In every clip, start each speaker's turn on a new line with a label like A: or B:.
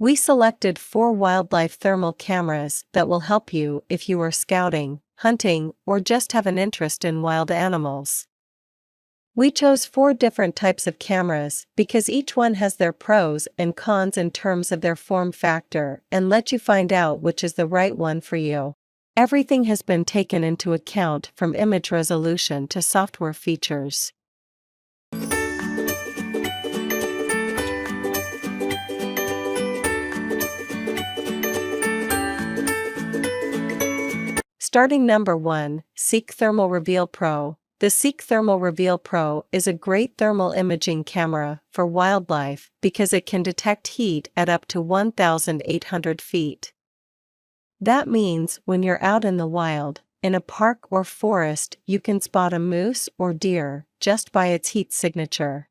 A: We selected 4 wildlife thermal cameras that will help you if you are scouting, hunting, or just have an interest in wild animals. We chose 4 different types of cameras because each one has their pros and cons in terms of their form factor and let you find out which is the right one for you. Everything has been taken into account from image resolution to software features. Starting number 1, Seek Thermal Reveal Pro. The Seek Thermal Reveal Pro is a great thermal imaging camera for wildlife because it can detect heat at up to 1,800 feet. That means when you're out in the wild, in a park or forest, you can spot a moose or deer just by its heat signature.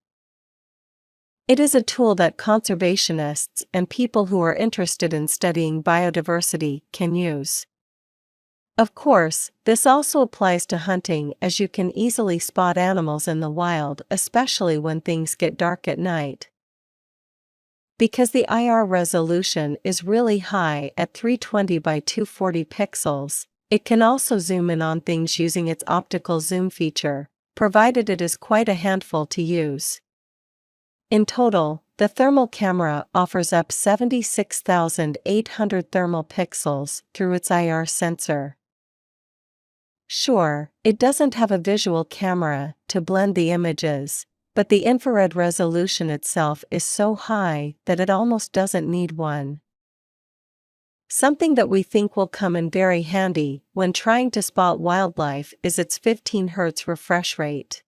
A: It is a tool that conservationists and people who are interested in studying biodiversity can use. Of course, this also applies to hunting as you can easily spot animals in the wild, especially when things get dark at night. Because the IR resolution is really high at 320 by 240 pixels, it can also zoom in on things using its optical zoom feature, provided it is quite a handful to use. In total, the thermal camera offers up 76,800 thermal pixels through its IR sensor. Sure, it doesn't have a visual camera to blend the images, but the infrared resolution itself is so high that it almost doesn't need one. Something that we think will come in very handy when trying to spot wildlife is its 15 Hz refresh rate.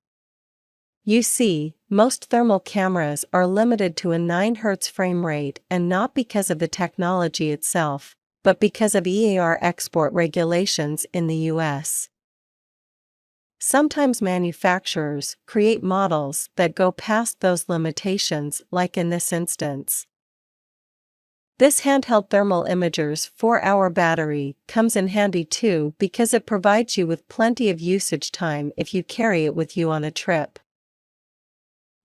A: You see, most thermal cameras are limited to a 9 Hz frame rate, and not because of the technology itself, but because of EAR export regulations in the US. Sometimes manufacturers create models that go past those limitations, like in this instance. This handheld thermal imager's 4-hour battery comes in handy too because it provides you with plenty of usage time if you carry it with you on a trip.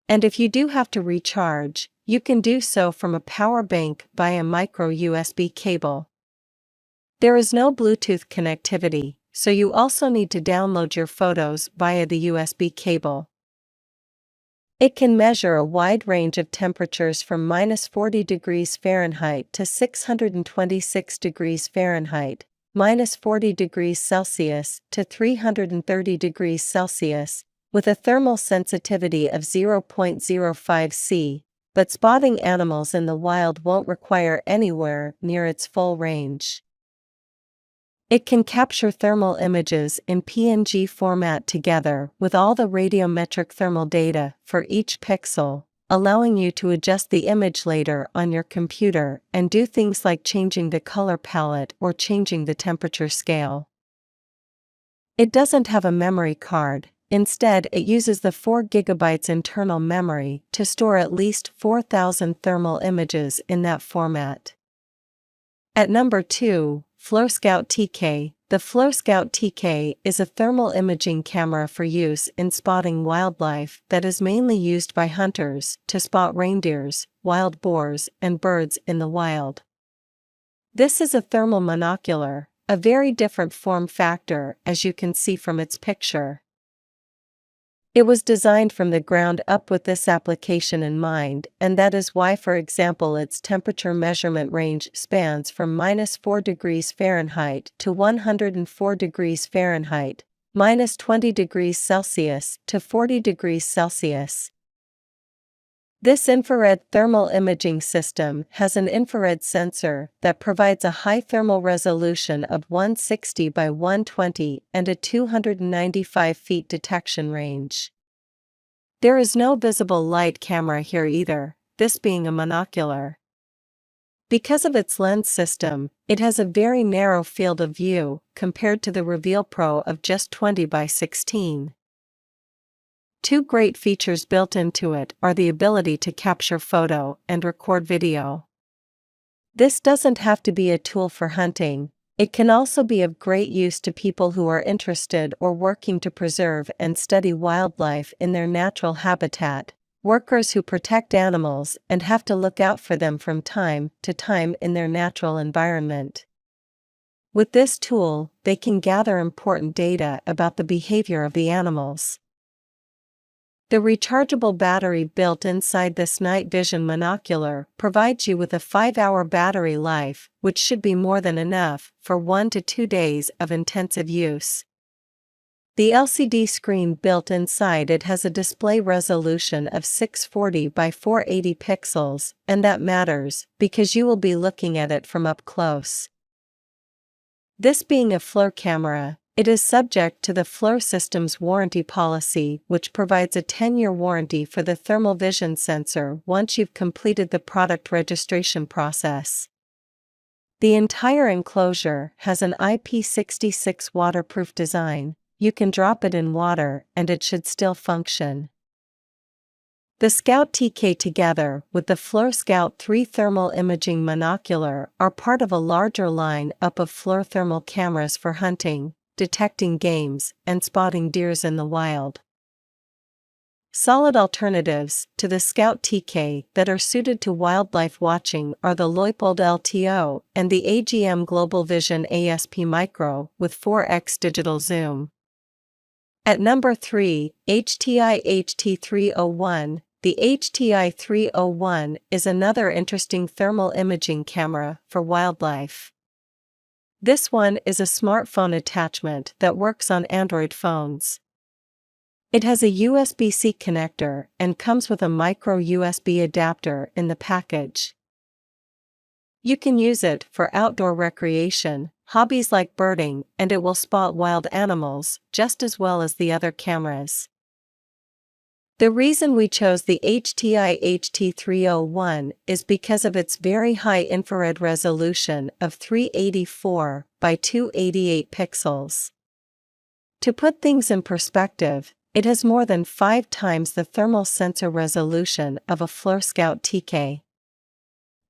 A: And if you do have to recharge, you can do so from a power bank via micro USB cable. There is no Bluetooth connectivity, so you also need to download your photos via the USB cable. It can measure a wide range of temperatures from -40 degrees Fahrenheit to 626 degrees Fahrenheit, -40 degrees Celsius to 330 degrees Celsius, with a thermal sensitivity of 0.05 C, but spotting animals in the wild won't require anywhere near its full range. It can capture thermal images in PNG format together with all the radiometric thermal data for each pixel, allowing you to adjust the image later on your computer and do things like changing the color palette or changing the temperature scale. It doesn't have a memory card. Instead, it uses the 4 GB internal memory to store at least 4,000 thermal images in that format. At number 2, FlowScout TK. The FlowScout TK is a thermal imaging camera for use in spotting wildlife that is mainly used by hunters to spot reindeers, wild boars, and birds in the wild. This is a thermal monocular, a very different form factor as you can see from its picture. It was designed from the ground up with this application in mind, and that is why, for example, its temperature measurement range spans from -4 degrees Fahrenheit to 104 degrees Fahrenheit, -20 degrees Celsius to 40 degrees Celsius. This infrared thermal imaging system has an infrared sensor that provides a high thermal resolution of 160 by 120 and a 295 feet detection range. There is no visible light camera here either, this being a monocular. Because of its lens system, it has a very narrow field of view compared to the Reveal Pro of just 20 by 16. Two great features built into it are the ability to capture photo and record video. This doesn't have to be a tool for hunting. It can also be of great use to people who are interested or working to preserve and study wildlife in their natural habitat, workers who protect animals and have to look out for them from time to time in their natural environment. With this tool, they can gather important data about the behavior of the animals. The rechargeable battery built inside this night vision monocular provides you with a 5-hour battery life, which should be more than enough for 1 to 2 days of intensive use. The LCD screen built inside it has a display resolution of 640 by 480 pixels, and that matters because you will be looking at it from up close. This being a FLIR camera, it is subject to the FLIR System's warranty policy, which provides a 10-year warranty for the thermal vision sensor once you've completed the product registration process. The entire enclosure has an IP66 waterproof design. You can drop it in water and it should still function. The Scout TK together with the FLIR Scout 3 thermal imaging monocular are part of a larger line-up of FLIR thermal cameras for hunting, detecting games, and spotting deers in the wild. Solid alternatives to the Scout TK that are suited to wildlife watching are the Leupold LTO and the AGM Global Vision ASP Micro with 4x digital zoom. At number 3, HTI HT301. The HTI 301 is another interesting thermal imaging camera for wildlife. This one is a smartphone attachment that works on Android phones. It has a USB-C connector and comes with a micro USB adapter in the package. You can use it for outdoor recreation, hobbies like birding, and it will spot wild animals just as well as the other cameras. The reason we chose the HTI HT301 is because of its very high infrared resolution of 384 by 288 pixels. To put things in perspective, it has more than 5 times the thermal sensor resolution of a FLIR Scout TK.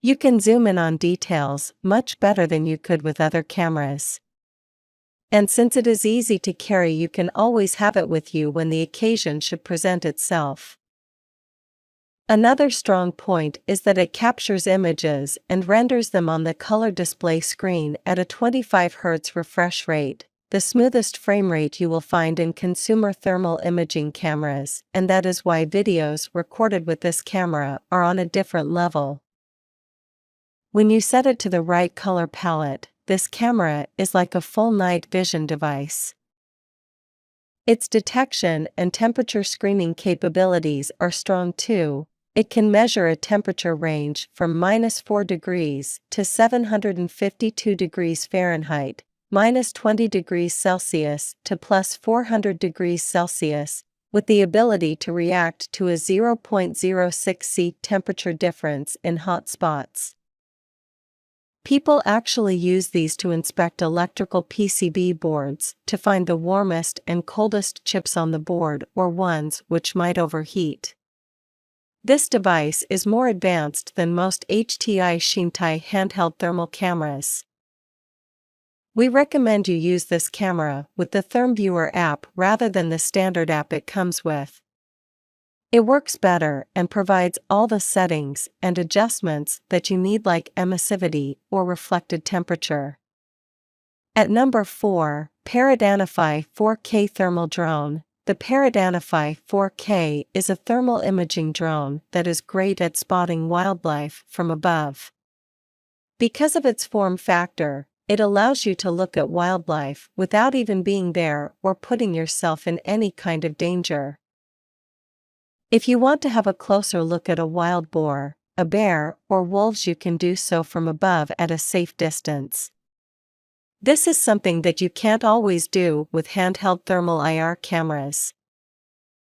A: You can zoom in on details much better than you could with other cameras. And since it is easy to carry, you can always have it with you when the occasion should present itself. Another strong point is that it captures images and renders them on the color display screen at a 25 Hz refresh rate, the smoothest frame rate you will find in consumer thermal imaging cameras, and that is why videos recorded with this camera are on a different level. When you set it to the right color palette, this camera is like a full night vision device. Its detection and temperature screening capabilities are strong too. It can measure a temperature range from -4 degrees to 752 degrees Fahrenheit, -20 degrees Celsius to +400 degrees Celsius, with the ability to react to a 0.06 C temperature difference in hot spots. People actually use these to inspect electrical PCB boards to find the warmest and coldest chips on the board or ones which might overheat. This device is more advanced than most HTI Shintai handheld thermal cameras. We recommend you use this camera with the ThermViewer app rather than the standard app it comes with. It works better and provides all the settings and adjustments that you need, like emissivity or reflected temperature. At number 4, Paradanify 4K Thermal Drone. The Paradanify 4K is a thermal imaging drone that is great at spotting wildlife from above. Because of its form factor, it allows you to look at wildlife without even being there or putting yourself in any kind of danger. If you want to have a closer look at a wild boar, a bear, or wolves, you can do so from above at a safe distance. This is something that you can't always do with handheld thermal IR cameras.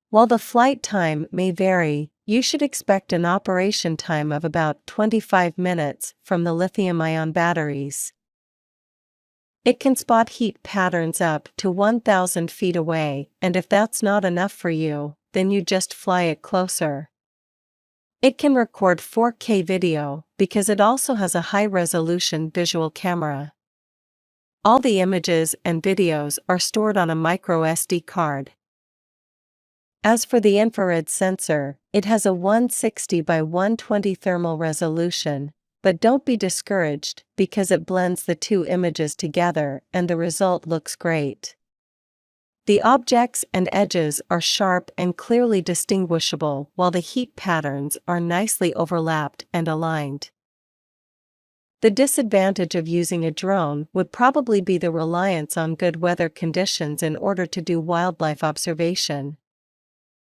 A: While the flight time may vary, you should expect an operation time of about 25 minutes from the lithium-ion batteries. It can spot heat patterns up to 1,000 feet away, and if that's not enough for you, then you just fly it closer. It can record 4K video because it also has a high-resolution visual camera. All the images and videos are stored on a micro SD card. As for the infrared sensor, it has a 160 by 120 thermal resolution, but don't be discouraged because it blends the two images together and the result looks great. The objects and edges are sharp and clearly distinguishable while the heat patterns are nicely overlapped and aligned. The disadvantage of using a drone would probably be the reliance on good weather conditions in order to do wildlife observation.